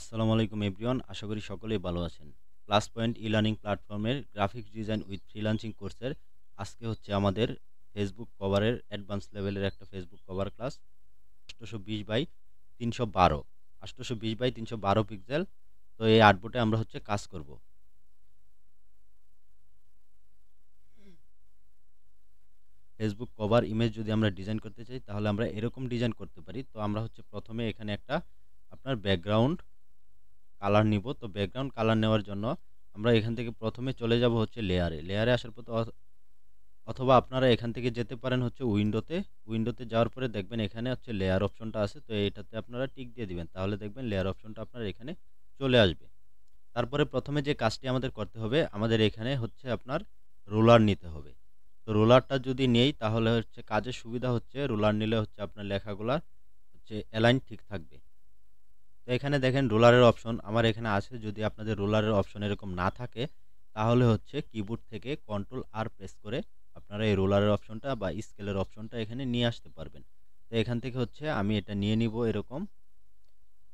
আসসালামু আলাইকুম এভরিওয়ান। আশা করি সকলেই ভালো আছেন। প্লাস পয়েন্ট ই-লার্নিং প্ল্যাটফর্মের গ্রাফিক্স ডিজাইন উইথ ফ্রিল্যান্সিং কোর্সের আজকে হচ্ছে আমাদের ফেসবুক কভারের অ্যাডভান্স লেভেলের একটা Facebook cover class 820 by 312 820 by 312 pixel. তো এই আর্টবোর্ডে আমরা হচ্ছে কাজ করব। ফেসবুক কভার ইমেজ যদি আমরা ডিজাইন করতে চাই তাহলে আমরা এরকম ডিজাইন করতে পারি। তো আমরা হচ্ছে প্রথমে এখানে একটা আপনার ব্যাকগ্রাউন্ড কালার নিব। তো ব্যাকগ্রাউন্ড কালার নেওয়ার জন্য আমরা এখান থেকে প্রথমে চলে যাব হচ্ছে লেয়ারে আসার পর অথবা আপনারা এখান থেকে যেতে পারেন হচ্ছে উইন্ডোতে যাওয়ার পরে দেখবেন এখানে হচ্ছে লেয়ার অপশনটা আছে। তো এটাতে আপনারা টিক দিয়ে দিবেন, তাহলে দেখবেন লেয়ার অপশনটা আপনার এখানে চলে আসবে। তারপরে প্রথমে যে কাজটি আমাদের করতে হবে, আমাদের এখানে হচ্ছে আপনার রোলার নিতে হবে। তো রোলারটা যদি নেই তাহলে হচ্ছে কাজের সুবিধা হচ্ছে রোলার নিলে হচ্ছে আপনার লেখাগুলা হচ্ছে অ্যালাইন ঠিক থাকবে। তো এখানে দেখেন রোলারের অপশন আমার এখানে আছে। যদি আপনাদের রোলারের অপশন এরকম না থাকে তাহলে হচ্ছে কিবোর্ড থেকে কন্ট্রোল আর প্রেস করে আপনারা এই রোলারের অপশনটা বা স্কেলের অপশনটা এখানে নিয়ে আসতে পারবেন। তো এখান থেকে হচ্ছে আমি এটা নিয়ে নিব এরকম।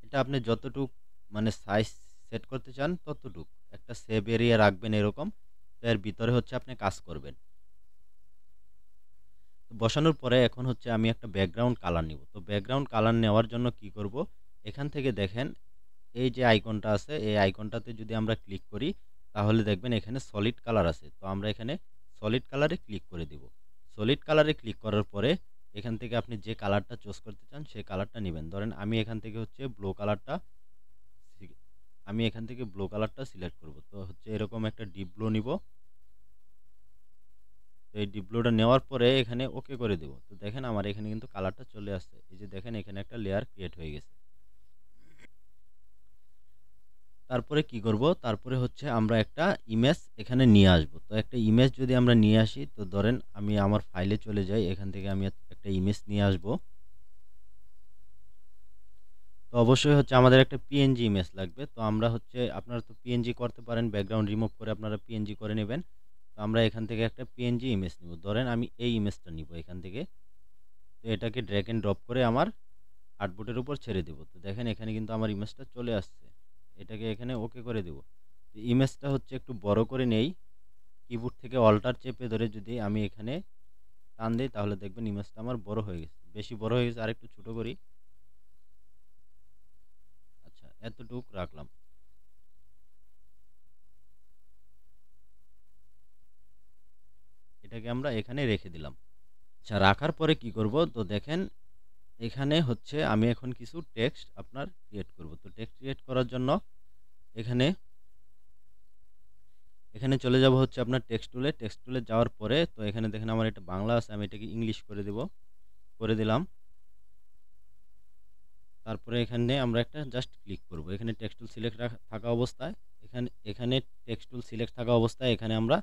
এটা আপনি যতটুক মানে সাইজ সেট করতে চান ততটুক একটা সেভ এরিয়া রাখবেন এরকম। তো এর ভিতরে হচ্ছে আপনি কাজ করবেন। তো বসানোর পরে এখন হচ্ছে আমি একটা ব্যাকগ্রাউন্ড কালার নিব। তো ব্যাকগ্রাউন্ড কালার নেওয়ার জন্য কি করব, এখান থেকে দেখেন এই যে আইকনটা আছে, এই আইকনটাতে যদি আমরা ক্লিক করি তাহলে দেখবেন এখানে সলিড কালার আছে। তো আমরা এখানে সলিড কালারে ক্লিক করে দিব। সলিড কালারে ক্লিক করার পরে এখান থেকে আপনি যে কালারটা চুজ করতে চান সেই কালারটা নেবেন। ধরেন আমি এখান থেকে হচ্ছে ব্লু কালারটা সিলেক্ট করব। তো হচ্ছে এরকম একটা ডিপ ব্লু নিব। তো এই ডিপ ব্লুটা নেওয়ার পরে এখানে ওকে করে দেব। তো দেখেন আমার এখানে কিন্তু কালারটা চলে আসছে। এই যে দেখেন এখানে একটা লেয়ার ক্রিয়েট হয়ে গেছে। তারপরে কি করব, তারপরে হচ্ছে আমরা একটা ইমেজ এখানে নিয়ে আসব। তো একটা ইমেজ যদি আমরা নিয়ে আসি, তো ধরেন আমি আমার ফাইলে চলে যাই, এখান থেকে আমি একটা ইমেজ নিয়ে আসব। তো অবশ্যই হচ্ছে আমাদের একটা পিএনজি ইমেজ লাগবে। তো আমরা হচ্ছে আপনারা তো পিএনজি করতে পারেন, ব্যাকগ্রাউন্ড রিমুভ করে আপনারা পিএনজি করে নেবেন। তো আমরা এখান থেকে একটা পিএনজি ইমেজ নিব। ধরেন আমি এই ইমেজটা নিব এখান থেকে। তো এটাকে ড্র্যাগ এন্ড ড্রপ করে আমার আর্টবোর্ডের উপর ছেড়ে দেব। তো দেখেন এখানে কিন্তু আমার ইমেজটা চলে আসছে। এটাকে এখানে ওকে করে দেব। ইমেজটা হচ্ছে একটু বড় করে নেই। কিবোর্ড থেকে অল্টার চেপে ধরে যদি আমি এখানে টান দিই তাহলে দেখবেন ইমেজটা আমার বড় হয়ে গেছে। বেশি বড় হয়ে গেছে, আরেকটু ছোট করি। আচ্ছা, এতটুক রাখলাম। এটাকে আমরা এখানে রেখে দিলাম। আচ্ছা, রাখার পরে কি করব, তো দেখেন এখানে হচ্ছে আমি এখন কিছু টেক্সট আপনার ক্রিয়েট করব। তো টেক্সট ক্রিয়েট করার জন্য এখানে এখানে চলে যাব হচ্ছে আপনার টেক্সট টুলে যাওয়ার পরে তো এখানে দেখেন আমার এটা বাংলা আছে, আমি এটাকে ইংলিশ করে দেব। করে দিলাম। তারপরে এখানে আমরা একটা জাস্ট ক্লিক করব। এখানে টেক্সট টুল সিলেক্ট থাকা অবস্থায় এখানে টেক্সট টুল সিলেক্ট থাকা অবস্থায় এখানে আমরা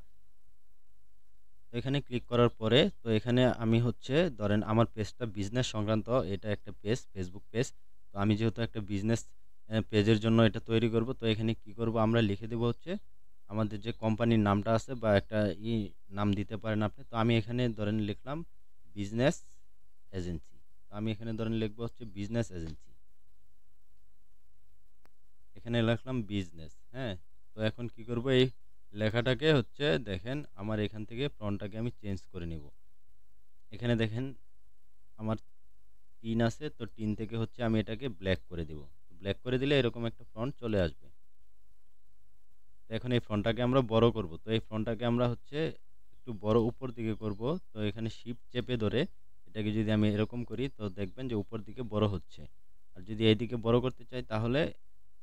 এখানে ক্লিক করার পরে তো এখানে আমি হচ্ছে ধরেন আমার পেজটা বিজনেস সংক্রান্ত, এটা একটা পেজ, ফেসবুক পেজ। তো আমি যেহেতু একটা বিজনেস পেজের জন্য এটা তৈরি করব, তো এখানে কি করব আমরা লিখে দেব হচ্ছে আমাদের যে কোম্পানির নামটা আছে বা একটা নাম দিতে পারেন আপনি। তো আমি এখানে ধরেন লিখলাম বিজনেস এজেন্সি। তো আমি এখানে ধরেন লিখবো হচ্ছে বিজনেস এজেন্সি। এখানে লিখলাম বিজনেস। হ্যাঁ, তো এখন কি করব, এই লেখাটাকে হচ্ছে দেখেন আমার এখান থেকে ফন্টটাকে আমি চেঞ্জ করে নিব। এখানে দেখেন আমার টিন আছে, তো টিন থেকে হচ্ছে আমি এটাকে ব্ল্যাক করে দিব। ব্ল্যাক করে দিলে এরকম একটা ফন্ট চলে আসবে। তো এখন এই ফন্টটাকে আমরা বড় করব। তো এই ফন্টটাকে আমরা হচ্ছে একটু বড় উপর দিকে করব। তো এখানে শিফট চেপে ধরে এটাকে যদি আমি এরকম করি তো দেখবেন যে উপর দিকে বড় হচ্ছে। আর যদি এইদিকে বড় করতে চাই তাহলে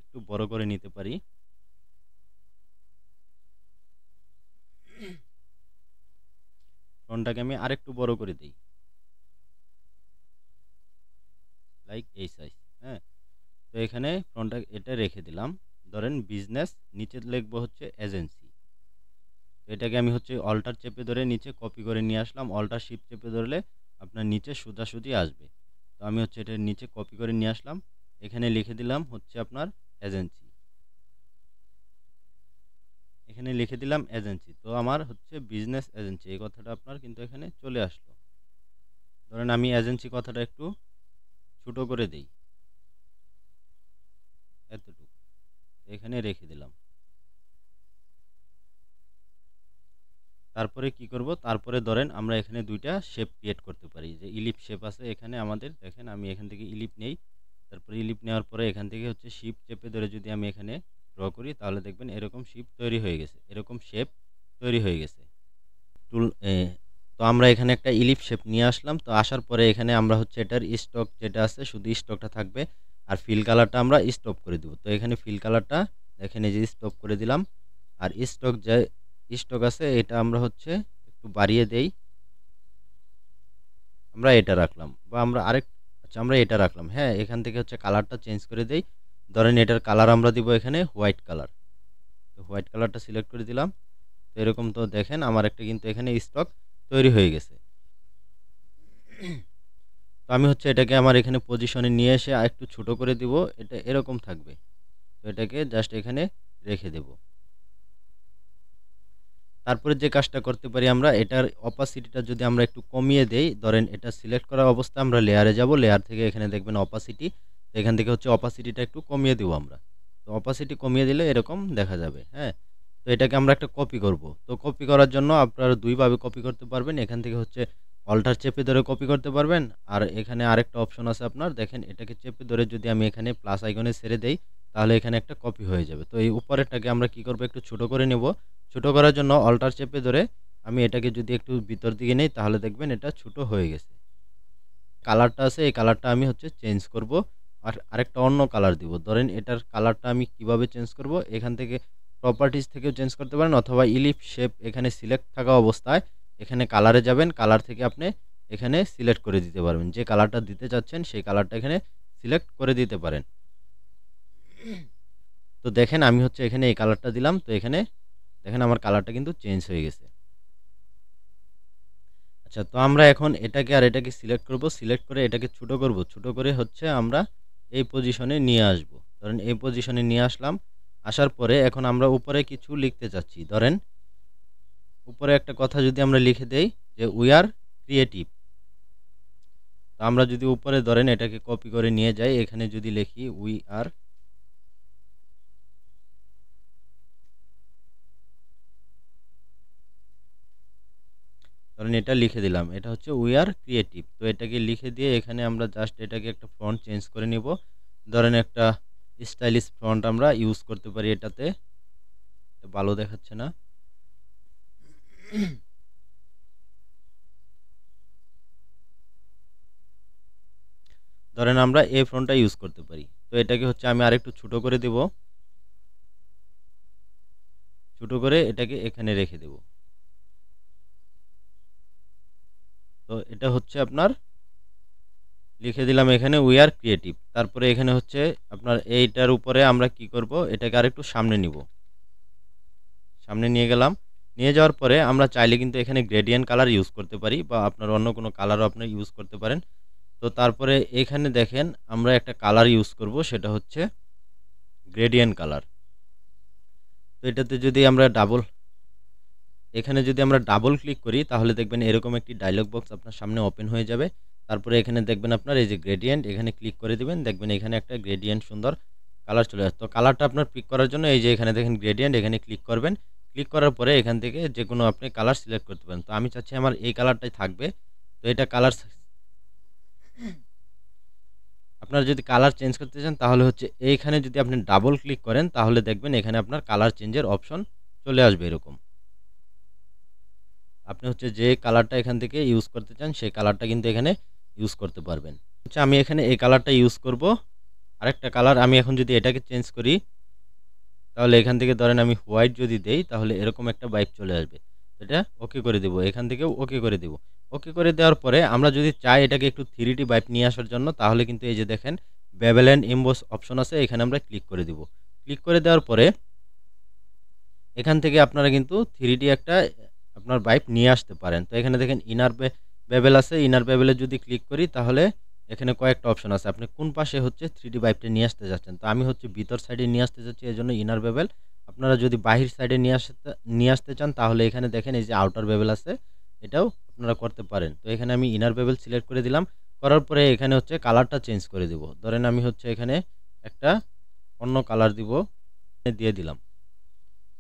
একটু বড় করে নিতে পারি। ফন্টটাকে আমি আরেকটু বড় করে দিই, লাইক এই সাইজ। হ্যাঁ, তো এখানে ফন্টটা এটা রেখে দিলাম। ধরেন বিজনেস, নিচে লিখবো হচ্ছে এজেন্সি। এটাকে আমি হচ্ছে অল্টার চেপে ধরে নিচে কপি করে নিয়ে আসলাম। অল্টার শিফট চেপে ধরলে আপনার নিচে সোজাসুজি আসবে। তো আমি হচ্ছে এটা নিচে কপি করে নিয়ে আসলাম। এখানে লিখে দিলাম হচ্ছে আপনার এজেন্সি। এখানে লিখে দিলাম এজেন্সি। তো আমার হচ্ছে বিজনেস এজেন্সি এই কথাটা আপনার কিন্তু এখানে চলে আসলো। ধরেন আমি এজেন্সি কথাটা একটু ছোট করে দিই, এতটুকু। এখানে রেখে দিলাম। তারপরে কি করব, তারপরে ধরেন আমরা এখানে দুইটা শেপ ক্রিয়েট করতে পারি। যে ইলিপ শেপ আছে এখানে আমাদের, দেখেন আমি এখান থেকে ইলিপ নেই। তারপরে ইলিপ নেওয়ার পরে এখান থেকে হচ্ছে শিফট চেপে ধরে যদি আমি এখানে ড্র করি তাহলে দেখবেন এরকম শেপ তৈরি হয়ে গেছে, এরকম শেপ তৈরি হয়ে গেছে। টুল তো আমরা এখানে একটা ইলিপ শেপ নিয়ে আসলাম। তো আসার পরে এখানে আমরা হচ্ছে এটার স্টক যেটা আছে শুধু স্টকটা থাকবে, আর ফিল কালারটা আমরা স্টপ করে দেব। তো এখানে ফিল কালারটা দেখেন এই যে স্টপ করে দিলাম। আর স্টক যে স্টক আছে এটা আমরা হচ্ছে একটু বাড়িয়ে দেই, আমরা এটা রাখলাম, বা আমরা আচ্ছা আমরা এটা রাখলাম। হ্যাঁ, এখান থেকে হচ্ছে কালারটা চেঞ্জ করে দেই। ধরেন এটার কালার আমরা দিব এখানে হোয়াইট কালার। তো হোয়াইট কালারটা সিলেক্ট করে দিলাম। তো এরকম তো দেখেন আমার একটা কিন্তু এখানে স্টক তৈরি হয়ে গেছে। তো আমি হচ্ছে এটাকে আমার এখানে পজিশনে নিয়ে এসে একটু ছোট করে দিব, এটা এরকম থাকবে। তো এটাকে জাস্ট এখানে রেখে দেব। তারপরে যে কাজটা করতে পারি আমরা, এটার অপাসিটিটা যদি আমরা একটু কমিয়ে দেই, ধরেন এটা সিলেক্ট করা অবস্থায় আমরা লেয়ারে যাব, লেয়ার থেকে এখানে দেখবেন অপাসিটি, এখান থেকে হচ্ছে অপাসিটিটা একটু কমিয়ে দেব আমরা। তো অপাসিটি কমিয়ে দিলে এরকম দেখা যাবে। হ্যাঁ, তো এটাকে আমরা একটা কপি করব। তো কপি করার জন্য আপনারা দুইভাবে কপি করতে পারবেন। এখান থেকে হচ্ছে অল্টার চেপে ধরে কপি করতে পারবেন, আর এখানে আরেকটা অপশন আছে আপনার, দেখেন এটাকে চেপে ধরে যদি আমি এখানে প্লাস আইকনে ছেড়ে দেই তাহলে এখানে একটা কপি হয়ে যাবে। তো এই উপরেরটাকে আমরা কি করব, একটু ছোট করে নেব। ছোট করার জন্য অল্টার চেপে ধরে আমি এটাকে যদি একটু ভিতর দিকে নেই তাহলে দেখবেন এটা ছোট হয়ে গেছে। কালারটা আছে এই কালারটা আমি হচ্ছে চেঞ্জ করব, আর আরেকটা অন্য কালার দিব। ধরেন এটার কালারটা আমি কিভাবে চেঞ্জ করব, এখান থেকে প্রপার্টিজ থেকেও চেঞ্জ করতে পারেন, অথবা ইলিপ শেপ এখানে সিলেক্ট থাকা অবস্থায় এখানে কালারে যাবেন, কালার থেকে আপনি এখানে সিলেক্ট করে দিতে পারবেন। যে কালারটা দিতে চাচ্ছেন সেই কালারটা এখানে সিলেক্ট করে দিতে পারেন। তো দেখেন আমি হচ্ছে এখানে এই কালারটা দিলাম। তো এখানে দেখেন আমার কালারটা কিন্তু চেঞ্জ হয়ে গেছে। আচ্ছা, তো আমরা এখন এটাকে আর এটাকে সিলেক্ট করব, সিলেক্ট করে এটাকে ছোট করব, ছোট করে হচ্ছে আমরা এই পজিশনে নিয়ে আসব। ধরেন এই পজিশনে নিয়ে আসলাম, আসার পরে এখন আমরা উপরে কিছু লিখতে চাচ্ছি। ধরেন উপরে একটা কথা যদি আমরা লিখে দেই যে উই আর ক্রিয়েটিভ। তো আমরা যদি উপরে ধরেন এটাকে কপি করে নিয়ে যাই, এখানে যদি লিখি উই আর ধরেন এটা লিখে দিলাম, এটা হচ্ছে উই আর ক্রিয়েটিভ। তো এটাকে লিখে দিয়ে এখানে আমরা জাস্ট এটাকে একটা ফন্ট চেঞ্জ করে নিব। ধরেন একটা স্টাইলিশ ফন্ট আমরা ইউজ করতে পারি এটাতে, ভালো দেখাচ্ছে না। ধরেন আমরা এই ফন্টটা ইউজ করতে পারি। তো এটাকে হচ্ছে আমি আরেকটু ছোট করে দেব, ছোট করে এটাকে এখানে রেখে দেব। তো এটা হচ্ছে আপনার লিখে দিলাম এখানে উই আর ক্রিয়েটিভ। তারপরে এখানে হচ্ছে আপনার এইটার উপরে আমরা কি করব, এটাকে আরেকটু সামনে নিব, সামনে নিয়ে গেলাম। নিয়ে যাওয়ার পরে আমরা চাইলে কিন্তু এখানে গ্রেডিয়েন্ট কালার ইউজ করতে পারি, বা আপনার অন্য কোনো কালারও আপনি ইউজ করতে পারেন। তো তারপরে এখানে দেখেন আমরা একটা কালার ইউজ করব, সেটা হচ্ছে গ্রেডিয়েন্ট কালার। তো এটাতে যদি আমরা এখানে যদি আমরা ডাবল ক্লিক করি তাহলে দেখবেন এরকম একটি ডায়লগ বক্স আপনার সামনে ওপেন হয়ে যাবে। তারপরে এখানে দেখবেন আপনার এই যে গ্রেডিয়েন্ট, এখানে ক্লিক করে দিবেন, দেখবেন এখানে একটা গ্রেডিয়েন্ট সুন্দর কালার চলে আসে। তো কালারটা আপনার পিক করার জন্য এই যে এখানে দেখেন গ্রেডিয়েন্ট, এখানে ক্লিক করবেন। ক্লিক করার পরে এখান থেকে যে কোনো আপনি কালার সিলেক্ট করতে পারেন। তো আমি চাচ্ছি আমার এই কালারটাই থাকবে। তো এটা কালার আপনারা যদি কালার চেঞ্জ করতে চান তাহলে হচ্ছে এইখানে যদি আপনি ডাবল ক্লিক করেন তাহলে দেখবেন এখানে আপনার কালার চেঞ্জের অপশন চলে আসবে এরকম। আপনি হচ্ছে যে কালারটা এখান থেকে ইউজ করতে চান সেই কালারটা কিন্তু এখানে ইউজ করতে পারবেন। হচ্ছে আমি এখানে এই কালারটা ইউজ করব। আরেকটা কালার আমি এখন যদি এটাকে চেঞ্জ করি তাহলে এখান থেকে ধরেন আমি হোয়াইট যদি দেই তাহলে এরকম একটা ভাইব চলে আসবে। এটা ওকে করে দেব, এখান থেকেও ওকে করে দেব। ওকে করে দেওয়ার পরে আমরা যদি চাই এটাকে একটু 3D ভাইব নিয়ে আসার জন্য তাহলে কিন্তু এই যে দেখেন বেভেল এন্ড এমবস অপশন আছে, এখানে আমরা ক্লিক করে দেব। ক্লিক করে দেওয়ার পরে এখান থেকে আপনারা কিন্তু 3D একটা আপনার ভাইব নিয়ে আসতে পারেন। তো এখানে দেখেন ইনার বেভেল আছে, ইনার বেভেলে যদি ক্লিক করি তাহলে এখানে কয়েকটা অপশন আছে, আপনি কোন পাশে হচ্ছে 3D ভাইবটা নিয়ে আসতে যাচ্ছেন। তো আমি হচ্ছে ভিতর সাইডে নিয়ে আসতে যাচ্ছি, এজন্য ইনার বেভেল। আপনারা যদি বাহির সাইডে নিয়ে আসতে চান তাহলে এখানে দেখেন এই যে আউটার বেভেল আছে, এটাও আপনারা করতে পারেন। তো এখানে আমি ইনার বেভেল সিলেক্ট করে দিলাম। করার পরে এখানে হচ্ছে কালারটা চেঞ্জ করে দেব। ধরেন আমি হচ্ছে এখানে একটা অন্য কালার দিব, দিয়ে দিলাম।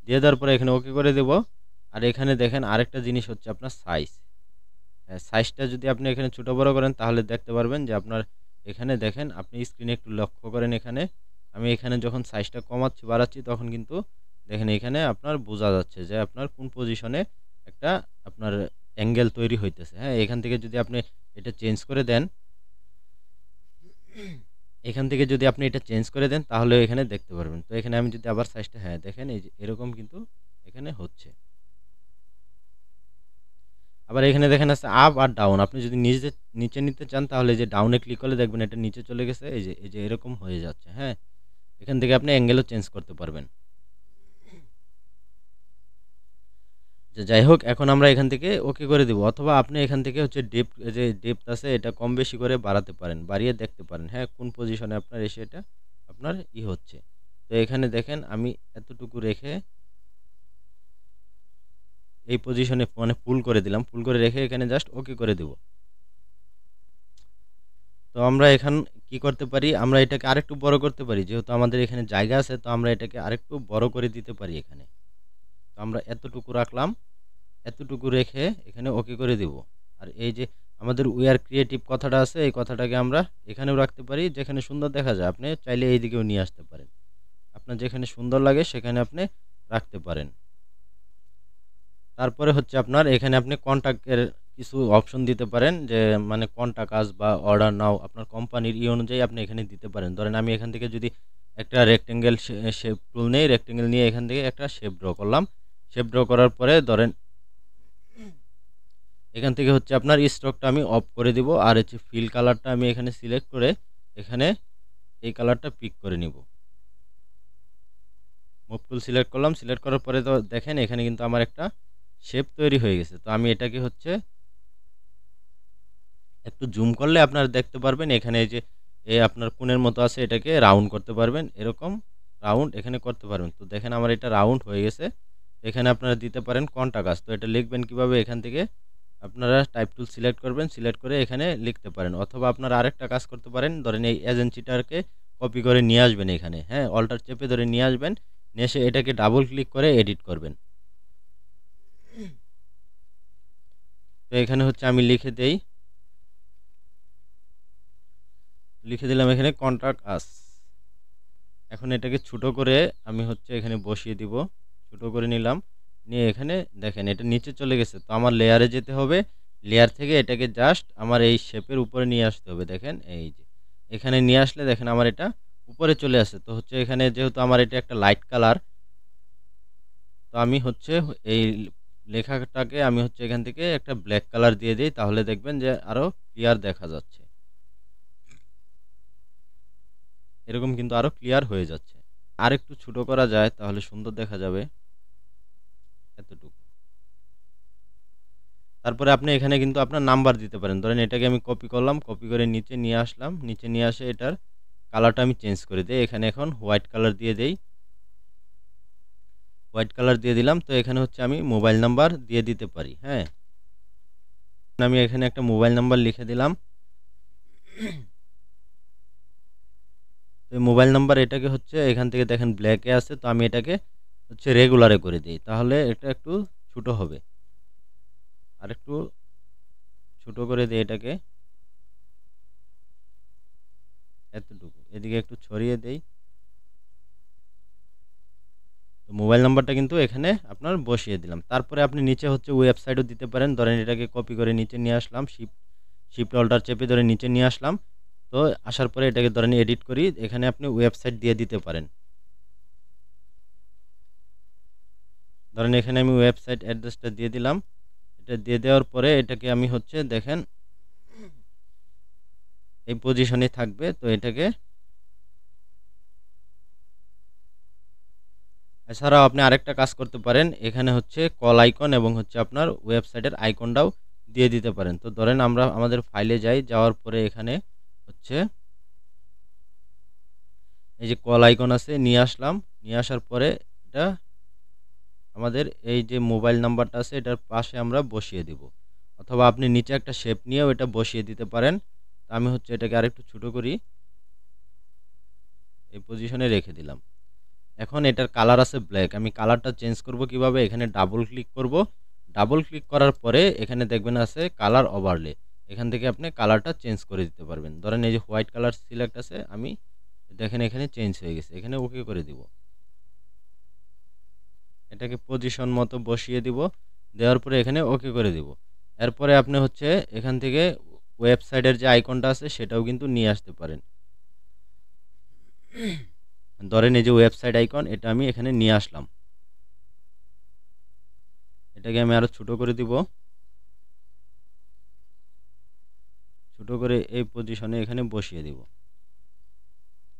দিয়ে দেওয়ার পরে এখানে ওকে করে দেব। আর এখানে দেখেন আরেকটা জিনিস হচ্ছে আপনার সাইজ। সাইজটা যদি আপনি এখানে ছোট বড় করেন তাহলে দেখতে পারবেন যে আপনার এখানে দেখেন, আপনি স্ক্রিনে একটু লক্ষ্য করেন, এখানে আমি এখানে যখন সাইজটা কমাচ্ছি বাড়াচ্ছি তখন কিন্তু দেখেন এখানে আপনার বোঝা যাচ্ছে যে আপনার কোন পজিশনে একটা আপনার অ্যাঙ্গেল তৈরি হইতেছে। হ্যাঁ, এখান থেকে যদি আপনি এটা চেঞ্জ করে দেন, এখান থেকে যদি আপনি এটা চেঞ্জ করে দেন তাহলে এখানে দেখতে পারবেন। তো এখানে আমি যদি আবার সাইজটা, হ্যাঁ দেখেন এই যে এরকম কিন্তু এখানে হচ্ছে। আবার এখানে দেখেন আছে আপ আর ডাউন। আপনি যদি নিচে নিতে চান তাহলে যে ডাউনে ক্লিক করলে দেখবেন এটা নিচে চলে গেছে, এই যে এরকম হয়ে যাচ্ছে। হ্যাঁ, এখান থেকে আপনি অ্যাঙ্গেলও চেঞ্জ করতে পারবেন। যে যাই হোক, এখন আমরা এখান থেকে ওকে করে দিব, অথবা আপনি এখান থেকে হচ্ছে যে ডেপথ আছে এটা কম বেশি করে বাড়াতে পারেন, বাড়িয়ে দেখতে পারেন হ্যাঁ কোন পজিশনে আপনার এসে এটা আপনার হচ্ছে। তো এখানে দেখেন আমি এতটুকু রেখে এই পজিশনে মানে ফুল করে দিলাম, ফুল করে রেখে এখানে জাস্ট ওকে করে দেব। তো আমরা এখন কি করতে পারি, আমরা এটাকে আরেকটু বড় করতে পারি, যেহেতু আমাদের এখানে জায়গা আছে তো আমরা এটাকে আরেকটু বড় করে দিতে পারি এখানে। তো আমরা এতটুকু রাখলাম, এতটুকু রেখে এখানে ওকে করে দেব। আর এই যে আমাদের উই আর ক্রিয়েটিভ কথাটা আছে, এই কথাটাকে আমরা এখানেও রাখতে পারি, যেখানে সুন্দর দেখা যায় আপনি চাইলে এই দিকেও নিয়ে আসতে পারেন, আপনার যেখানে সুন্দর লাগে সেখানে আপনি রাখতে পারেন। তারপরে হচ্ছে আপনার এখানে আপনি কন্ট্যাক্টের কিছু অপশন দিতে পারেন, যে মানে কন্ট্যাক্ট আস বা অর্ডার নাও আপনার কোম্পানির অনুযায়ী আপনি এখানে দিতে পারেন। ধরেন আমি এখান থেকে যদি একটা রেক্টেঙ্গেল শেপ টুল নেই, রেক্টেঙ্গেল নিয়ে এখান থেকে একটা শেপ ড্র করলাম। শেপ ড্র করার পরে ধরেন এখান থেকে হচ্ছে আপনার স্ট্রোকটা আমি অফ করে দিব, আর হচ্ছে ফিল কালারটা আমি এখানে সিলেক্ট করে এখানে এই কালারটা পিক করে নিব। মুভ টুল সিলেক্ট করলাম, সিলেক্ট করার পরে তো দেখেন এখানে কিন্তু আমার একটা শেপ তৈরি হয়ে গেছে। তো আমি এটাকে হচ্ছে একটু জুম করলে আপনারা দেখতে পারবেন এখানে এই যে আপনার কোণের মতো আছে, এটাকে রাউন্ড করতে পারবেন, এরকম রাউন্ড এখানে করতে পারবেন। তো দেখেন আমার এটা রাউন্ড হয়ে গেছে। এখানে আপনারা দিতে পারেন কন্ট্যাক্ট আস। তো এটা লিখবেন কিভাবে, এখান থেকে আপনারা টাইপ টুল সিলেক্ট করবেন, সিলেক্ট করে এখানে লিখতে পারেন, অথবা আপনারা আরেকটা কাজ করতে পারেন, ধরেন এই এজেন্সিটাকে কপি করে নিয়ে আসবেন এখানে, হ্যাঁ অল্টার চেপে ধরে নিয়ে আসবেন, নিয়ে এসে এটাকে ডাবল ক্লিক করে এডিট করবেন। তো এখানে হচ্ছে আমি লিখে দিলাম এখানে কন্ট্যাক্ট আস। এখন এটাকে ছোট করে আমি হচ্ছে এখানে বসিয়ে দিব, ছোট করে নিলাম, নিয়ে এখানে দেখেন এটা নিচে চলে গেছে। তো আমার লেয়ারে যেতে হবে, লেয়ার থেকে এটাকে জাস্ট আমার এই শেপের উপরে নিয়ে আসতে হবে। দেখেন এই যে এখানে নিয়ে আসলে দেখেন আমার এটা উপরে চলে আসে। তো হচ্ছে এখানে যেহেতু আমার এটা একটা লাইট কালার, তো আমি হচ্ছে এই লেখাটাকে আমি হচ্ছে এখান থেকে একটা ব্ল্যাক কালার দিয়ে দিই, তাহলে দেখবেন যে আরো ক্লিয়ার দেখা যাচ্ছে, এরকম কিন্তু আরো ক্লিয়ার হয়ে যাচ্ছে। আর একটু ছোট করা যায় তাহলে সুন্দর দেখা যাবে, এতটুকু। তারপরে আপনি এখানে কিন্তু আপনার নাম্বার দিতে পারেন। ধরেন এটাকে আমি কপি করলাম, কপি করে নিচে নিয়ে আসলাম, নিচে নিয়ে আসে এটার কালারটা আমি চেঞ্জ করে দিই, এখানে এখন হোয়াইট কালার দিয়ে দেই, হোয়াইট কালার দিয়ে দিলাম। তো এখানে হচ্ছে আমি মোবাইল নাম্বার দিয়ে দিতে পারি। হ্যাঁ, আমি এখানে একটা মোবাইল নাম্বার লিখে দিলাম। তো মোবাইল নাম্বার এটাকে হচ্ছে এখান থেকে দেখেন ব্ল্যাকে আছে, তো আমি এটাকে হচ্ছে রেগুলারে করে দিই, তাহলে এটা একটু ছোট হবে। আর একটু ছোট করে দিই এটাকে, এতটুকু এদিকে একটু ছড়িয়ে দেই। তো মোবাইল নাম্বারটা কিন্তু এখানে আপনার বসিয়ে দিলাম। তারপরে আপনি নিচে হচ্ছে ওয়েবসাইটও দিতে পারেন। ধরেন এটাকে কপি করে নিচে নিয়ে আসলাম, শিফট অল্টার চেপে ধরে নিচে নিয়ে আসলাম। তো আসার পরে এটাকে ধরেন এডিট করি, এখানে আপনি ওয়েবসাইট দিয়ে দিতে পারেন। ধরেন এখানে আমি ওয়েবসাইট অ্যাড্রেসটা দিয়ে দিলাম। এটা দিয়ে দেওয়ার পরে এটাকে আমি হচ্ছে দেখেন এই পজিশনে থাকবে। তো এটাকে এছাড়াও আপনি আরেকটা কাজ করতে পারেন, এখানে হচ্ছে কল আইকন এবং হচ্ছে আপনার ওয়েবসাইটের আইকনটাও দিয়ে দিতে পারেন। তো ধরেন আমরা আমাদের ফাইলে যাই, যাওয়ার পরে এখানে হচ্ছে এই যে কল আইকন আছে, নিয়ে আসলাম, নিয়ে আসার পরে এটা আমাদের এই যে মোবাইল নাম্বারটা আছে এটার পাশে আমরা বসিয়ে দিব, অথবা আপনি নিচে একটা শেপ নিয়েও এটা বসিয়ে দিতে পারেন। তো আমি হচ্ছে এটাকে আরেকটু ছোট করি, এই পজিশনে রেখে দিলাম। এখন এটার কালার আছে ব্ল্যাক, আমি কালারটা চেঞ্জ করব কিভাবে, এখানে ডাবল ক্লিক করব। ডাবল ক্লিক করার পরে এখানে দেখবেন আছে কালার ওভারলে, এখান থেকে আপনি কালারটা চেঞ্জ করে দিতে পারবেন। ধরেন এই যে হোয়াইট কালার সিলেক্ট আছে, আমি দেখেন এখানে চেঞ্জ হয়ে গেছে, এখানে ওকে করে দিব। এটাকে পজিশন মতো বসিয়ে দিব, দেওয়ার পরে এখানে ওকে করে দিব। এরপরে আপনি হচ্ছে এখান থেকে ওয়েবসাইটের যে আইকনটা আছে সেটাও কিন্তু নিয়ে আসতে পারেন। ধরেন এই যে ওয়েবসাইট আইকন, এটা আমি এখানে নিয়ে আসলাম। এটাকে আমি আরো ছোট করে দিব, ছোট করে এই পজিশনে এখানে বসিয়ে দিব।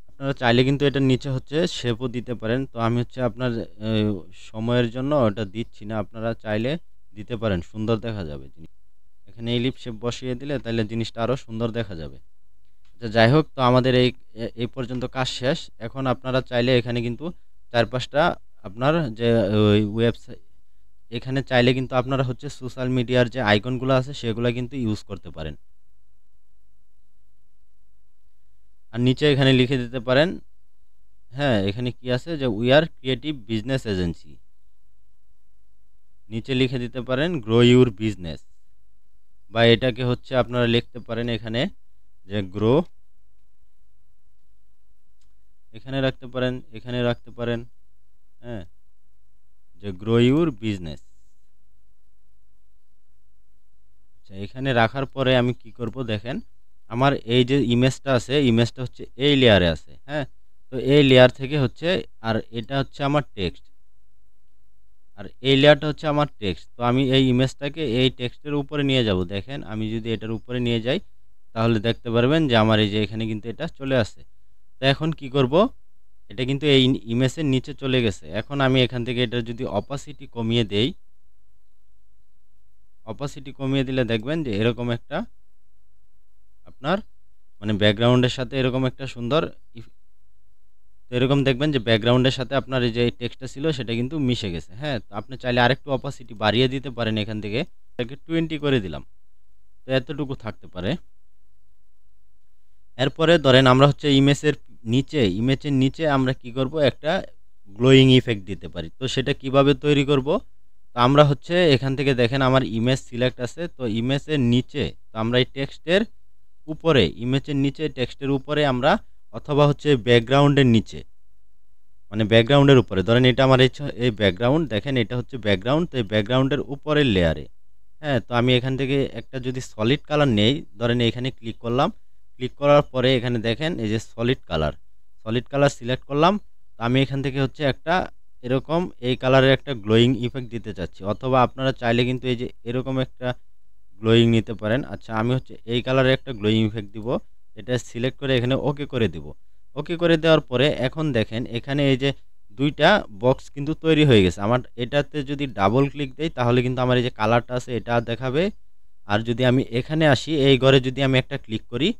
আপনারা চাইলে কিন্তু এটার নিচে হচ্ছে শেপও দিতে পারেন, তো আমি হচ্ছে আপনার সময়ের জন্য ওটা দিচ্ছি না, আপনারা চাইলে দিতে পারেন, সুন্দর দেখা যাবে। এখানে এলিপ শেপ বসিয়ে দিলে তাহলে জিনিসটা আরো সুন্দর দেখা যাবে। যাই হোক, তো আমাদের এই পর্যন্ত কাজ শেষ। এখন আপনারা চাইলে এখানে কিন্তু চারপাশটা আপনার যে ওয়েবসাইট, এখানে চাইলে কিন্তু আপনারা হচ্ছে সোশ্যাল মিডিয়ার যে আইকনগুলো আছে সেগুলো কিন্তু ইউজ করতে পারেন। আর নিচে এখানে লিখে দিতে পারেন, হ্যাঁ এখানে কি আছে যে we are creative business agency, নিচে লিখে দিতে পারেন গ্রো ইউর বিজনেস, বা এটাকে হচ্ছে আপনারা লিখতে পারেন এখানে যে গ্রো, এখানে রাখতে পারেন, এখানে রাখতে পারেন, হ্যাঁ যে গ্রো ইউর বিজনেস। আচ্ছা, এখানে রাখার পরে আমি কি করব দেখেন, আমার এই যে ইমেজটা আছে, ইমেজটা হচ্ছে এই লেয়ারে আছে, হ্যাঁ। তো এই লেয়ার থেকে হচ্ছে, আর এটা হচ্ছে আমার টেক্সট, আর এই লেয়ারটা হচ্ছে আমার টেক্সট। তো আমি এই ইমেজটাকে এই টেক্সটের উপরে নিয়ে যাব। দেখেন আমি যদি এটার উপরে নিয়ে যাই তাহলে দেখতে পারবেন যে আমার এই যে এখানে কিন্তু এটা চলে আসছে। তো এখন কি করব, এটা কিন্তু এই ইমেজের নিচে চলে গেছে। এখন আমি এখান থেকে এটা যদি অপাসিটি কমিয়ে দেই, অপাসিটি কমিয়ে দিলে দেখবেন যে এরকম একটা আপনার মানে ব্যাকগ্রাউন্ডের সাথে এরকম একটা সুন্দর তো এরকম দেখবেন যে ব্যাকগ্রাউন্ডের সাথে আপনার এই যে টেক্সটটা ছিল সেটা কিন্তু মিশে গেছে, হ্যাঁ। তো আপনি চাইলে আরেকটু অপাসিটি বাড়িয়ে দিতে পারেন, এখান থেকে এটাকে 20 করে দিলাম, তো এতটুকু থাকতে পারে। এরপরে ধরেন আমরা হচ্ছে ইমেজের নিচে আমরা কি করব, একটা গ্লোয়িং ইফেক্ট দিতে পারি। তো সেটা কিভাবে তৈরি করব, তো আমরা হচ্ছে এখান থেকে দেখেন আমার ইমেজ সিলেক্ট আছে, তো ইমেজের নিচে, তো আমরা এই টেক্সটের উপরে, ইমেজের নিচে টেক্সটের উপরে আমরা, অথবা হচ্ছে ব্যাকগ্রাউন্ডের নিচে, মানে ব্যাকগ্রাউন্ডের উপরে, ধরেন এটা আমার এই ব্যাকগ্রাউন্ড, দেখেন এটা হচ্ছে ব্যাকগ্রাউন্ড, তো এই ব্যাকগ্রাউন্ডের উপরের লেয়ারে, হ্যাঁ। তো আমি এখান থেকে একটা যদি সলিড কালার নেই, ধরেন এখানে ক্লিক করলাম, ক্লিক করার পরে এখানে দেখেন এই যে সলিড কালার সিলেক্ট করলাম। তো আমি এখান থেকে হচ্ছে একটা এরকম এই কালারের একটা গ্লোয়িং ইফেক্ট দিতে চাচ্ছি, অথবা আপনারা চাইলে কিন্তু এই যে এরকম একটা গ্লোয়িং নিতে পারেন। আচ্ছা, আমি হচ্ছে এই কালারের একটা গ্লোয়িং ইফেক্ট দিব, এটা সিলেক্ট করে এখানে ওকে করে দিব। ওকে করে দেওয়ার পরে এখন দেখেন এখানে এই যে দুইটা বক্স কিন্তু তৈরি হয়ে গেছে আমার। এটাতে যদি ডাবল ক্লিক দেই তাহলে কিন্তু আমার এই যে কালারটা আছে এটা দেখাবে। আর যদি আমি এখানে আসি, এই ঘরে যদি আমি একটা ক্লিক করি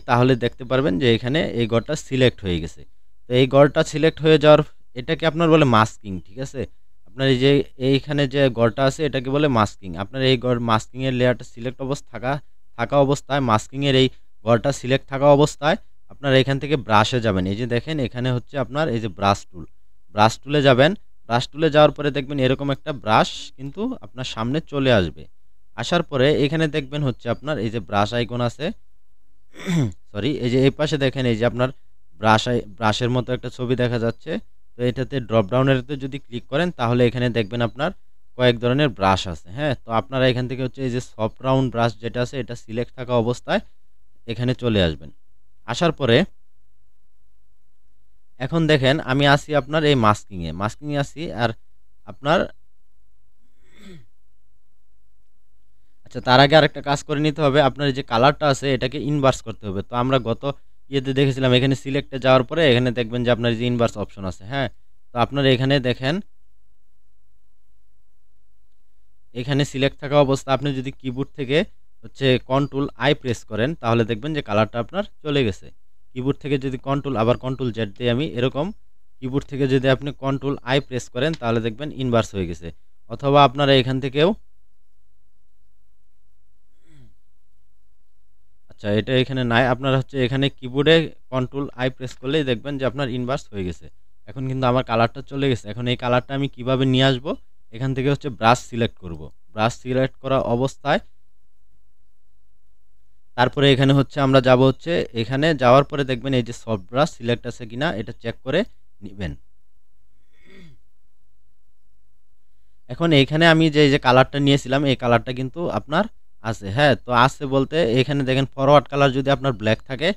তাহলে দেখতে পারবেন যে এখানে এই ঘরটা সিলেক্ট হয়ে গেছে। তো এই ঘরটা সিলেক্ট হয়ে যাওয়ার, এটাকে আপনার বলে মাস্কিং, ঠিক আছে। আপনার এই যে এইখানে যে ঘরটা আছে এটাকে বলে মাস্কিং। আপনার এই মাস্কিং এর লেয়ারটা সিলেক্ট থাকা অবস্থায়, মাস্কিং এর এই ঘরটা সিলেক্ট থাকা অবস্থায় আপনার এখান থেকে ব্রাশে যাবেন। এই যে দেখেন এখানে হচ্ছে আপনার এই যে ব্রাশ টুলে যাবেন। ব্রাশ টুলে যাওয়ার পরে দেখবেন এরকম একটা ব্রাশ কিন্তু আপনার সামনে চলে আসবে। আসার পরে এখানে দেখবেন হচ্ছে আপনার এই যে ব্রাশ আইকন আছে, সরি, এই যে এই পাশে দেখেন এই যে আপনার ব্রাশের মতো একটা ছবি দেখা যাচ্ছে। তো এটাতে ড্রপ ডাউনেরতে যদি ক্লিক করেন তাহলে এখানে দেখবেন আপনার কয়েক ধরনের ব্রাশ আছে, হ্যাঁ। তো আপনারা এখান থেকে হচ্ছে এই যে সফট রাউন্ড ব্রাশ যেটা আছে এটা সিলেক্ট থাকা অবস্থায় এখানে চলে আসবেন। আসার পরে এখন দেখেন আমি আসি আপনার এই মাস্কিংয়ে আসি। আর আপনার, আচ্ছা, তার আগে আরেকটা কাজ করে নিতে হবে, আপনার যে কালারটা আছে এটাকে ইনভার্স করতে হবে। তো আমরা গত ইয়েতে দেখেছিলাম এখানে সিলেক্টে যাওয়ার পরে এখানে দেখবেন যে আপনার যে ইনভার্স অপশন আছে, হ্যাঁ। তো আপনার এখানে দেখেন, এখানে সিলেক্ট থাকা অবস্থা আপনি যদি কিবোর্ড থেকে হচ্ছে কন্ট্রোল আই প্রেস করেন তাহলে দেখবেন যে কালারটা আপনার চলে গেছে। কিবোর্ড থেকে যদি কন্ট্রোল জেড দিয়ে আমি এরকম, কিবোর্ড থেকে যদি আপনি কন্ট্রোল আই প্রেস করেন তাহলে দেখবেন ইনভার্স হয়ে গেছে। অথবা আপনারা এখান থেকেও, আচ্ছা এটা এখানে নাই, আপনারা হচ্ছে এখানে কিবোর্ডে কন্ট্রোল আই প্রেস করলেই দেখবেন যে আপনার ইনভার্স হয়ে গেছে। এখন কিন্তু আমার কালারটা চলে গেছে। এখন এই কালারটা আমি কিভাবে নিয়ে আসব? এখান থেকে হচ্ছে ব্রাশ সিলেক্ট করব। ব্রাশ সিলেক্ট করা অবস্থায় তারপরে এখানে হচ্ছে আমরা যাব হচ্ছে এখানে যাওয়ার পরে দেখবেন এই যে সফট ব্রাশ সিলেক্ট আছে কিনা এটা চেক করে নেবেন। এখন এইখানে আমি যে কালারটা নিয়েছিলাম এই কালারটা কিন্তু আপনার আছে। হ্যাঁ, তো আছে বলতে এখানে দেখেন ফরওয়ার্ড কালার যদি আপনার ব্ল্যাক থাকে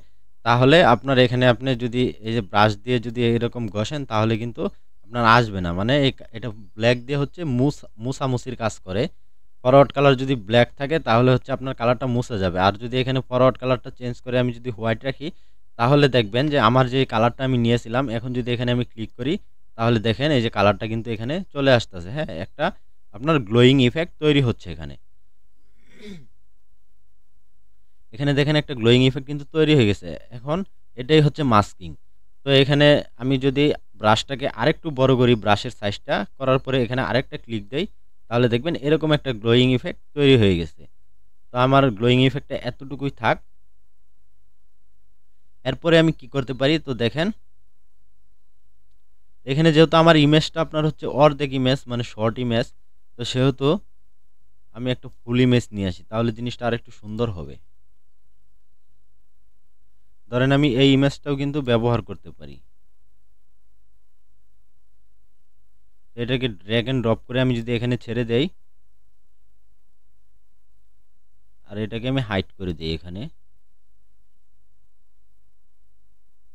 তাহলে আপনার এখানে আপনি যদি এই যে ব্রাশ দিয়ে যদি এরকম ঘষেন তাহলে কিন্তু আপনার আসবে না। মানে এটা ব্ল্যাক দিয়ে হচ্ছে মুছামুছির কাজ করে। ফরওয়ার্ড কালার যদি ব্ল্যাক থাকে তাহলে হচ্ছে আপনার কালারটা মুছে যাবে। আর যদি এখানে ফরওয়ার্ড কালারটা চেঞ্জ করে আমি যদি হোয়াইট রাখি তাহলে দেখবেন যে আমার যে কালারটা আমি নিয়েছিলাম এখন যদি এখানে আমি ক্লিক করি তাহলে দেখেন এই যে কালারটা কিন্তু এখানে চলে আসতেছে। হ্যাঁ, একটা আপনার গ্লোয়িং ইফেক্ট তৈরি হচ্ছে এখানে। এখানে দেখেন একটা গ্লোয়িং ইফেক্ট কিন্তু তৈরি হয়ে গেছে। এখন এটাই হচ্ছে মাস্কিং। তো এখানে আমি যদি ব্রাশটাকে আরেকটু বড় করি, ব্রাশের সাইজটা করার পরে এখানে আরেকটা ক্লিক দেই তাহলে দেখবেন এরকম একটা গ্লোয়িং ইফেক্ট তৈরি হয়ে গেছে। তো আমার গ্লোয়িং ইফেক্টটা এতটুকুই থাক। এরপরে আমি কি করতে পারি তো দেখেন এখানে যেহেতু আমার ইমেজটা আপনার হচ্ছে অর্ধেক ইমেজ মানে শর্ট ইমেজ, তো সেহেতু আমি একটা ফুল ইমেজ নিয়ে আসি তাহলে জিনিসটা আরেকটু সুন্দর হবে। ধরেন আমি এই ইমেজটাও কিন্তু ব্যবহার করতে পারি। এটাকে ড্র্যাগ এন্ড ড্রপ করে আমি যদি এখানে ছেড়ে দেই আর এটাকে আমি হাইড করে দিই এখানে।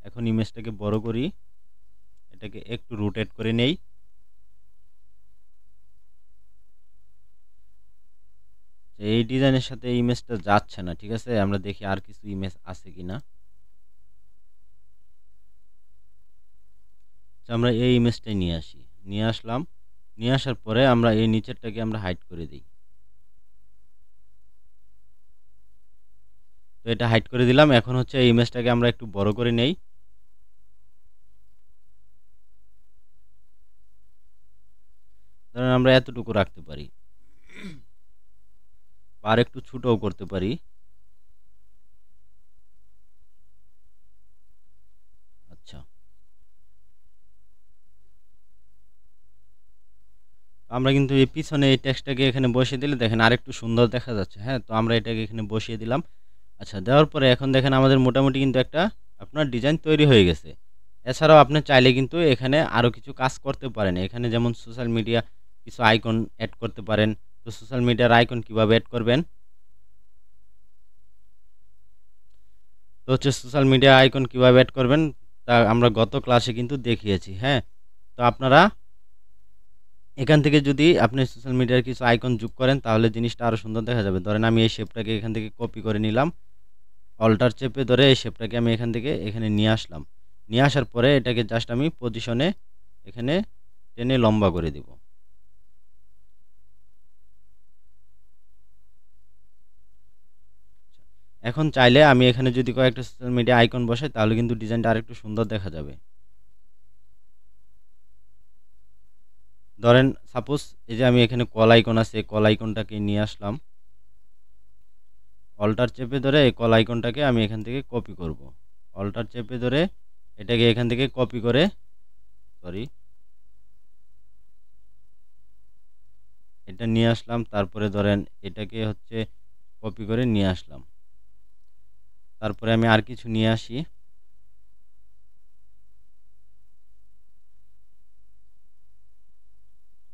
এখন ইমেজটাকে বড় করি, এটাকে একটু রোটেট করে নেই। এই ডিজাইনের সাথে এই ইমেজটা যাচ্ছে না, ঠিক আছে, আমরা দেখি আর কিছু ইমেজ আছে কিনা। আমরা এই ইমেজটাই নিয়ে আসি, নিয়ে আসলাম। নিয়ে আসার পরে আমরা এই নিচেরটাকে আমরা হাইড করে দিই। তো এটা হাইড করে দিলাম। এখন হচ্ছে এই ইমেজটাকে আমরা একটু বড় করে নেই। ধরেন আমরা এতটুকু রাখতে পারি আর একটু ছোটও করতে পারি। আচ্ছা, আমরা কিন্তু এই পিছনে এই টেক্সটটাকে এখানে বসিয়ে দিলে দেখেন আরেকটু সুন্দর দেখা যাচ্ছে। হ্যাঁ, তো আমরা এটাকে এখানে বসিয়ে দিলাম। আচ্ছা, দেওয়ার পরে এখন দেখেন আমাদের মোটামুটি কিন্তু একটা আপনার ডিজাইন তৈরি হয়ে গেছে। এছাড়াও আপনি চাইলে কিন্তু এখানে আরও কিছু কাজ করতে পারেন। এখানে যেমন সোশ্যাল মিডিয়া কিছু আইকন অ্যাড করতে পারেন। তো সোশ্যাল মিডিয়ার আইকন কিভাবে অ্যাড করবেন, তো হচ্ছে সোশ্যাল মিডিয়া আইকন কিভাবে অ্যাড করবেন তা আমরা গত ক্লাসে কিন্তু দেখিয়েছি। হ্যাঁ, তো আপনারা এখান থেকে যদি আপনি সোশ্যাল মিডিয়ার কিছু আইকন যোগ করেন তাহলে জিনিসটা আরও সুন্দর দেখা যাবে। ধরেন আমি এই শেপটাকে এখান থেকে কপি করে নিলাম, অল্টার চেপে ধরে এই শেপটাকে আমি এখান থেকে এখানে নিয়ে আসলাম। নিয়ে আসার পরে এটাকে জাস্ট আমি পজিশনে এখানে টেনে লম্বা করে দিব। এখন চাইলে আমি এখানে যদি কয়েকটা সোশ্যাল মিডিয়া আইকন বসাই তাহলে কিন্তু ডিজাইনটা আরেকটু সুন্দর দেখা যাবে। ধরেন সাপোজ এই যে আমি এখানে কল আইকন আছে, কল আইকনটাকে নিয়ে আসলাম, অল্টার চেপে ধরে এই কল আইকনটাকে আমি এখান থেকে কপি করব। অল্টার চেপে ধরে এটাকে এখান থেকে কপি করে সরি এটা নিয়ে আসলাম। তারপরে ধরেন এটাকে হচ্ছে কপি করে নিয়ে আসলাম। তারপরে আমি আর কিছু নিয়ে আসি।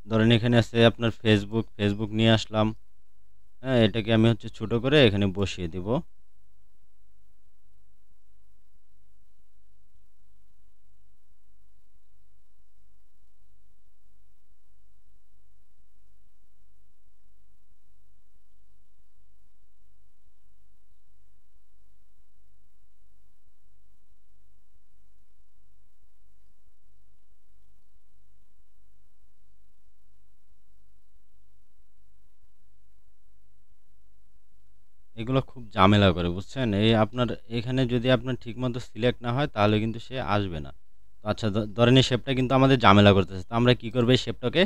ধরেন এখানে আছে আপনার ফেসবুক, ফেসবুক নিয়ে আসলাম। হ্যাঁ, এটাকে আমি হচ্ছে ছোট করে এখানে বসিয়ে দেব। এগুলো খুব ঝামেলা করে, বুঝছেন। এই আপনার এখানে যদি আপনার ঠিকমতো সিলেক্ট না হয় তাহলে কিন্তু সে আসবে না। তো আচ্ছা, ধরেন এই শেপটা কিন্তু আমাদের ঝামেলা করতেছে, তো আমরা কি করবো, এই শেপটাকে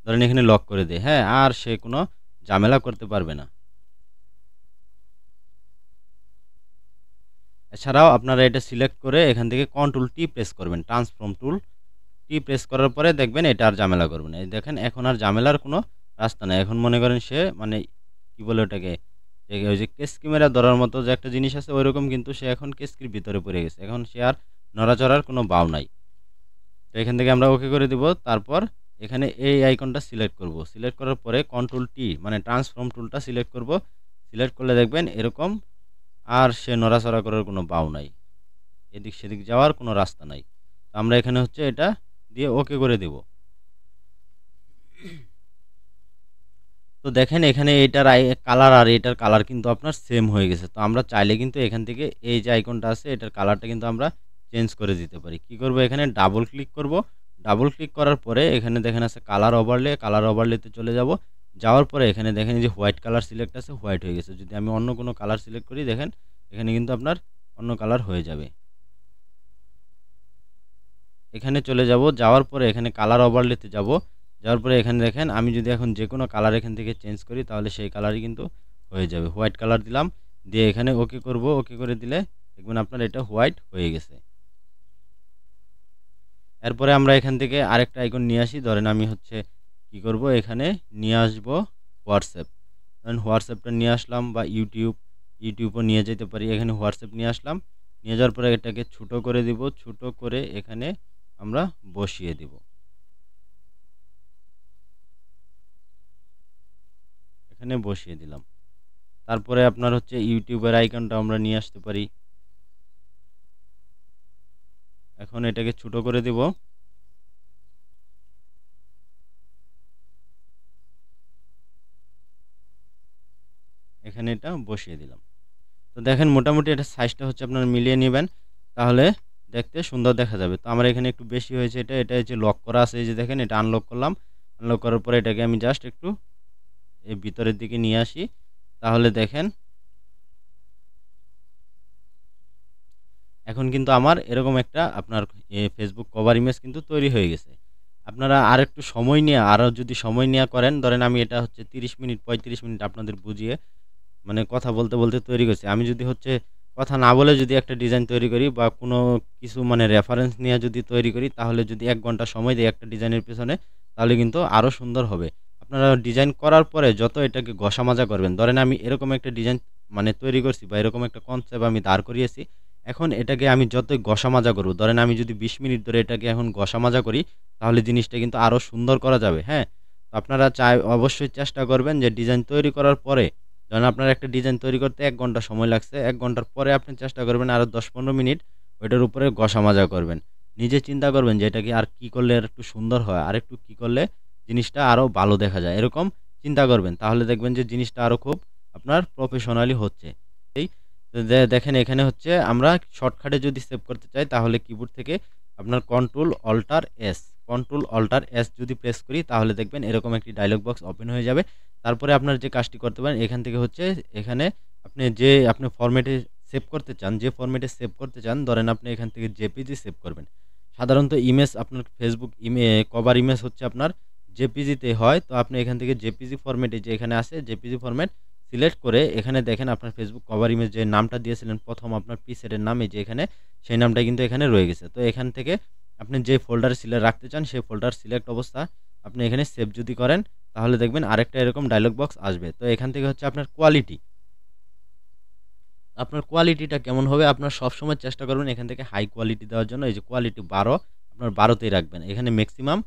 ধরেন এখানে লক করে দিই। হ্যাঁ, আর সে কোনো ঝামেলা করতে পারবে না। এছাড়াও আপনারা এটা সিলেক্ট করে এখান থেকে কন্ট্রোল টি প্রেস করবেন, ট্রান্সফর্ম টুল টি প্রেস করার পরে দেখবেন এটা আর ঝামেলা করবে না। এই দেখেন এখন আর ঝামেলার কোনো রাস্তা নাই। এখন মনে করেন সে মানে কি বলে ওটাকে, ওই যে কেসকি মেরা ধরার মতো যে একটা জিনিস আছে ওইরকম, কিন্তু সে এখন কেসকির ভিতরে পড়ে গেছে। এখন সে আর নড়াচড়ার কোনো বাও নাই। তো এখান থেকে আমরা ওকে করে দিব। তারপর এখানে এই আইকনটা সিলেক্ট করব। সিলেক্ট করার পরে কন্ট্রোল টি মানে ট্রান্সফর্ম টুলটা সিলেক্ট করব। সিলেক্ট করলে দেখবেন এরকম আর সে নড়াচড়া করার কোনো বাও নাই, এদিক সেদিক যাওয়ার কোনো রাস্তা নাই। তো আমরা এখানে হচ্ছে এটা দিয়ে ওকে করে দেব। তো দেখেন এখানে এটার কালার আর এটার কালার কিন্তু আপনার সেম হয়ে গেছে। তো আমরা চাইলে কিন্তু এখান থেকে এই যে আইকনটা আছে এটার কালারটা কিন্তু আমরা চেঞ্জ করে দিতে পারি। কি করব, এখানে ডাবল ক্লিক করব। ডাবল ক্লিক করার পরে এখানে দেখেন আছে কালার ওভারলে, কালার ওভারলেতে চলে যাব। যাওয়ার পরে এখানে দেখেন যে হোয়াইট কালার সিলেক্ট আছে, হোয়াইট হয়ে গেছে। যদি আমি অন্য কোনো কালার সিলেক্ট করি দেখেন এখানে কিন্তু আপনার অন্য কালার হয়ে যাবে। এখানে চলে যাব, যাওয়ার পরে এখানে কালার ওভারলেতে যাব। যাওয়ার পরে এখানে দেখেন আমি যদি এখন যে কোনো কালার এখান থেকে চেঞ্জ করি তাহলে সেই কালারই কিন্তু হয়ে যাবে। হোয়াইট কালার দিলাম, দিয়ে এখানে ওকে করব। ওকে করে দিলে দেখবেন আপনার এটা হোয়াইট হয়ে গেছে। এরপরে আমরা এখান থেকে আরেকটা আইকন নিয়ে আসি। ধরেন আমি হচ্ছে কি করব, এখানে নিয়ে আসব হোয়াটসঅ্যাপ। ধরেন হোয়াটসঅ্যাপটা নিয়ে আসলাম, বা ইউটিউবও নিয়ে যেতে পারি। এখানে হোয়াটসঅ্যাপ নিয়ে আসলাম, নিয়ে যাওয়ার পরে এটাকে ছোটো করে দিব। ছোটো করে এখানে আমরা বসিয়ে দিব। এখানে বসিয়ে দিলাম। তারপরে আপনার হচ্ছে ইউটিউবের আইকনটা আমরা নিয়ে আসতে পারি। এখন এটাকে ছোটো করে দিব। এখানে এটা বসিয়ে দিলাম। তো দেখেন মোটামুটি এটা সাইজটা হচ্ছে আপনারা মিলিয়ে নেবেন, তাহলে দেখতে সুন্দর দেখা যাবে। তো আমার এখানে একটু বেশি হয়েছে, এটা হচ্ছে লক করা আছে। এই যে দেখেন এটা আনলক করলাম। আনলক করার পরে এটাকে আমি জাস্ট একটু এই ভিতরের দিকে নিয়ে আসি। তাহলে দেখেন এখন কিন্তু আমার এরকম একটা আপনার ফেসবুক কভার ইমেজ কিন্তু তৈরি হয়ে গেছে। আপনারা আর একটু সময় নিয়ে, আরও যদি সময় নেওয়া করেন, ধরেন আমি এটা হচ্ছে 30 মিনিট 35 মিনিট আপনাদের বুঝিয়ে মানে কথা বলতে বলতে তৈরি করছি। আমি যদি হচ্ছে কথা না বলে যদি একটা ডিজাইন তৈরি করি, বা কোনো কিছু মানে রেফারেন্স নিয়ে যদি তৈরি করি, তাহলে যদি 1 ঘন্টা সময় দিই একটা ডিজাইনের পেছনে, তাহলে কিন্তু আরও সুন্দর হবে। আপনারা ডিজাইন করার পরে যত এটাকে ঘষা মাজা করবেন, ধরেন আমি এরকম একটা ডিজাইন মানে তৈরি করছি, বা এরকম একটা কনসেপ্ট আমি দাঁড় করিয়েছি। এখন এটাকে আমি যতই ঘষা মাজা করব, ধরেন আমি যদি 20 মিনিট ধরে এটাকে এখন ঘষা মাজা করি, তাহলে জিনিসটা কিন্তু আরও সুন্দর করা যাবে। হ্যাঁ, তো আপনারা অবশ্যই চেষ্টা করবেন যে ডিজাইন তৈরি করার পরে, ধরেন আপনার একটা ডিজাইন তৈরি করতে 1 ঘন্টা সময় লাগছে, 1 ঘন্টার পরে আপনি চেষ্টা করবেন আরও 10-15 মিনিট ওইটার উপরে ঘষা মাজা করবেন। নিজে চিন্তা করবেন যে এটাকে আর কি করলে আর একটু সুন্দর হয়, আর একটু কি করলে জিনিসটা আরও ভালো দেখা যায়, এরকম চিন্তা করবেন। তাহলে দেখবেন যে জিনিসটা আরও খুব আপনার প্রফেশনালি হচ্ছে। এই তো দেখেন এখানে হচ্ছে আমরা শর্টকাটে যদি সেভ করতে চাই, তাহলে কিবোর্ড থেকে আপনার কন্ট্রোল অল্টার এস যদি প্রেস করি, তাহলে দেখবেন এরকম একটি ডায়লগ বক্স ওপেন হয়ে যাবে। তারপরে আপনার যে কাজটি করতে পারেন, এখান থেকে হচ্ছে এখানে আপনি ফরম্যাটে সেভ করতে চান, যে ফরম্যাটে সেভ করতে চান, ধরেন আপনি এখান থেকে জেপিজি সেভ করবেন। সাধারণত ইমেজ আপনার ফেসবুক কভার ইমেজ হচ্ছে আপনার জেপিজিতে হয়। তো আপনি এখান থেকে জেপিজি ফরম্যাটে যে এখানে আছে জেপিজি ফরম্যাট সিলেক্ট করে এখানে দেখেন আপনার ফেসবুক কভার ইমেজ যে নামটা দিয়েছিলেন প্রথম আপনার পিসেটের নামে, যে এখানে সেই নামটা কিন্তু এখানে রয়ে গেছে। তো এখান থেকে আপনি যে ফোল্ডার সিলেক্ট রাখতে চান সেই ফোল্ডার সিলেক্ট অবস্থা আপনি এখানে সেভ যদি করেন, তাহলে দেখবেন আরেকটা এরকম ডায়লগ বক্স আসবে। তো এখান থেকে হচ্ছে আপনার কোয়ালিটিটা কেমন হবে, আপনার সবসময় চেষ্টা করবেন এখান থেকে হাই কোয়ালিটি দেওয়ার জন্য। এই যে কোয়ালিটি 12 আপনার 12তেই রাখবেন, এখানে ম্যাক্সিমাম,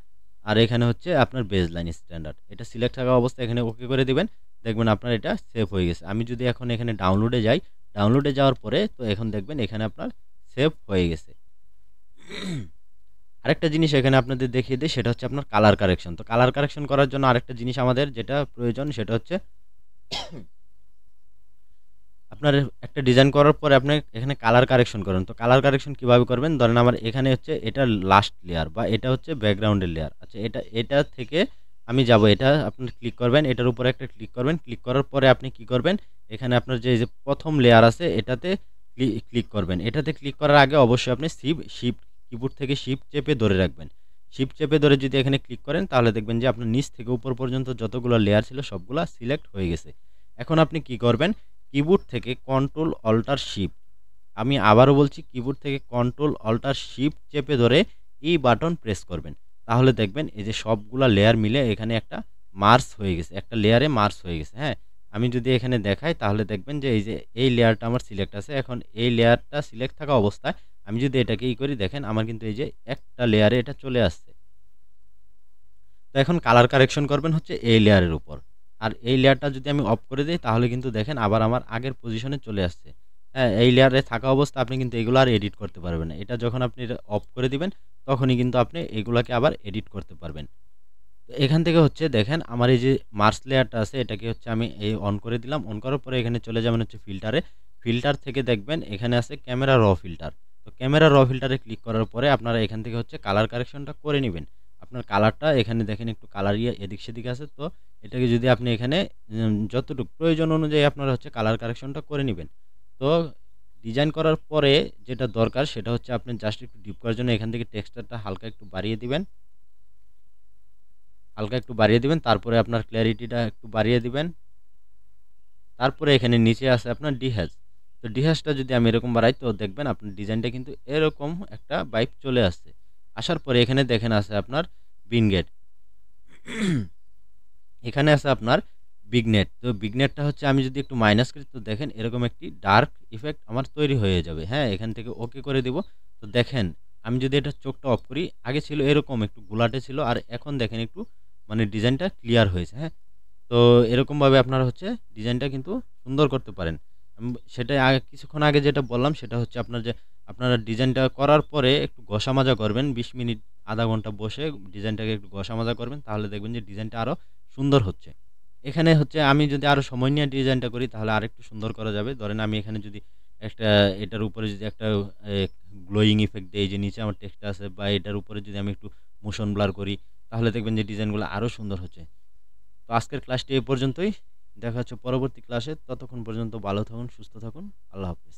আর এখানে হচ্ছে আপনার বেসলাইন স্ট্যান্ডার্ড। এটা সিলেক্ট থাকা অবস্থায় এখানে ওকে করে দিবেন, দেখবেন আপনার এটা সেভ হয়ে গেছে। আমি যদি এখন এখানে ডাউনলোডে যাই, ডাউনলোডে যাওয়ার পরে তো এখন দেখবেন এখানে আপনার সেভ হয়ে গেছে। আরেকটা জিনিস এখানে আপনাদের দেখিয়ে দিই, সেটা হচ্ছে আপনার কালার কারেকশন। তো কালার কারেকশন করার জন্য আরেকটা জিনিস আমাদের যেটা প্রয়োজন, সেটা হচ্ছে আপনার একটা ডিজাইন করার পরে আপনি এখানে কালার কারেকশন করেন। তো কালার কারেকশন কিভাবে করবেন, ধরেন আমার এখানে হচ্ছে এটা লাস্ট লেয়ার, বা এটা হচ্ছে ব্যাকগ্রাউন্ডের লেয়ার। আচ্ছা, এটা থেকে আমি যাব, এটা আপনি ক্লিক করবেন, এটার উপরে একটা ক্লিক করবেন। ক্লিক করার পরে আপনি কি করবেন, এখানে আপনার যে প্রথম লেয়ার আছে এটাতে ক্লিক করবেন। এটাতে ক্লিক করার আগে অবশ্যই আপনি শিফট কিবোর্ড থেকে শিফট চেপে ধরে রাখবেন। শিফট চেপে ধরে যদি এখানে ক্লিক করেন, তাহলে দেখবেন যে আপনার নিচ থেকে উপর পর্যন্ত যতগুলো লেয়ার ছিল সবগুলা সিলেক্ট হয়ে গেছে। এখন আপনি কি করবেন, কিবোর্ড থেকে কন্ট্রোল অল্টার শিফট, আমি আবারও বলছি কিবোর্ড থেকে কন্ট্রোল অল্টার শিফট চেপে ধরে ই বাটন প্রেস করবেন। তাহলে দেখবেন এই যে সবগুলা লেয়ার মিলে এখানে একটা মার্জ হয়ে গেছে। একটা লেয়ারে মার্জ হয়ে গেছে, হ্যাঁ? আমি যদি এখানে দেখাই তাহলে দেখবেন যে এই যে এই লেয়ারটা আমার সিলেক্ট আছে। এখন এই লেয়ারটা সিলেক্ট থাকা অবস্থায় আমি যদি এটাকে করি দেখেন আমার কিন্তু এই যে একটা লেয়ারে এটা চলে আসছে। তো এখন কালার কারেকশন করবেন হচ্ছে এই লেয়ারের উপর। আর এই লেয়ারটা যদি আমি অফ করে দেই তাহলে কিন্তু দেখেন আবার আমার আগের পজিশনে চলে আসছে। হ্যাঁ, এই লেয়ারে থাকা অবস্থা আপনি কিন্তু এগুলো আর এডিট করতে পারবেন না। এটা যখন আপনি এটা অফ করে দিবেন তখনই কিন্তু আপনি এগুলাকে আবার এডিট করতে পারবেন। তো এখান থেকে হচ্ছে দেখেন আমার এই যে মার্জ লেয়ারটা আছে এটাকে হচ্ছে আমি এই অন করে দিলাম। অন করার পরে এখানে চলে যাবেন হচ্ছে ফিল্টারে। ফিল্টার থেকে দেখবেন এখানে আছে ক্যামেরা র ফিল্টার। তো ক্যামেরা র ফিল্টারে ক্লিক করার পরে আপনারা এখান থেকে হচ্ছে কালার কারেকশনটা করে নিবেন। আপনার কালারটা এখানে দেখেন একটু কালার এদিক সেদিক আছে। তো এটাকে যদি আপনি এখানে যতটুকু প্রয়োজন অনুযায়ী আপনারা হচ্ছে কালার কারেকশনটা করে নিবেন। তো ডিজাইন করার পরে যেটা দরকার সেটা হচ্ছে আপনি জাস্ট একটু ডিপ করার জন্য এখান থেকে টেক্সচারটা হালকা একটু বাড়িয়ে দিবেন। হালকা একটু বাড়িয়ে দিবেন। তারপরে আপনার ক্ল্যারিটিটা একটু বাড়িয়ে দিবেন। তারপরে এখানে নিচে আছে আপনার ডিহ্যাশ। তো ডিহ্যাশটা যদি আমি এরকম বাড়াই তো দেখবেন আপনার ডিজাইনটা কিন্তু এরকম একটা ভাইব চলে আসছে। আসার পরে এখানে দেখেন আছে আপনার বিনগেট। এখানে আছে আপনার বিগনেট। তো বিগনেটটা হচ্ছে আমি যদি একটু মাইনাস করি তো দেখেন এরকম একটি ডার্ক ইফেক্ট আমার তৈরি হয়ে যাবে। হ্যাঁ, এখান থেকে ওকে করে দিব। তো দেখেন আমি যদি এটা চোখটা অফ করি আগে ছিল এরকম একটু ঘোলাটে ছিল আর এখন দেখেন একটু মানে ডিজাইনটা ক্লিয়ার হয়েছে। হ্যাঁ, তো এরকমভাবে আপনারা হচ্ছে ডিজাইনটা কিন্তু সুন্দর করতে পারেন। সেটাই কিছুক্ষণ আগে যেটা বললাম সেটা হচ্ছে আপনার যে আপনারা ডিজাইনটা করার পরে একটু ঘষা মাজা করবেন ২০ মিনিট আধা ঘন্টা বসে ডিজাইনটাকে একটু ঘষা মাজা করবেন তাহলে দেখবেন যে ডিজাইনটা আরও সুন্দর হচ্ছে। এখানে হচ্ছে আমি যদি আরও সময় নিয়ে ডিজাইনটা করি তাহলে আরেকটু সুন্দর করা যাবে। ধরেন আমি এখানে যদি একটা এটার উপরে যদি একটা গ্লোয়িং ইফেক্ট দেই যে নিচে আমার টেক্সট আছে বা এটার উপরে যদি আমি একটু মোশন ব্লার করি তাহলে দেখবেন যে ডিজাইনগুলো আরও সুন্দর হচ্ছে। তো আজকের ক্লাসটি এই পর্যন্তই। দেখা হচ্ছে পরবর্তী ক্লাসে। ততক্ষণ পর্যন্ত ভালো থাকুন, সুস্থ থাকুন। আল্লাহ হাফেজ।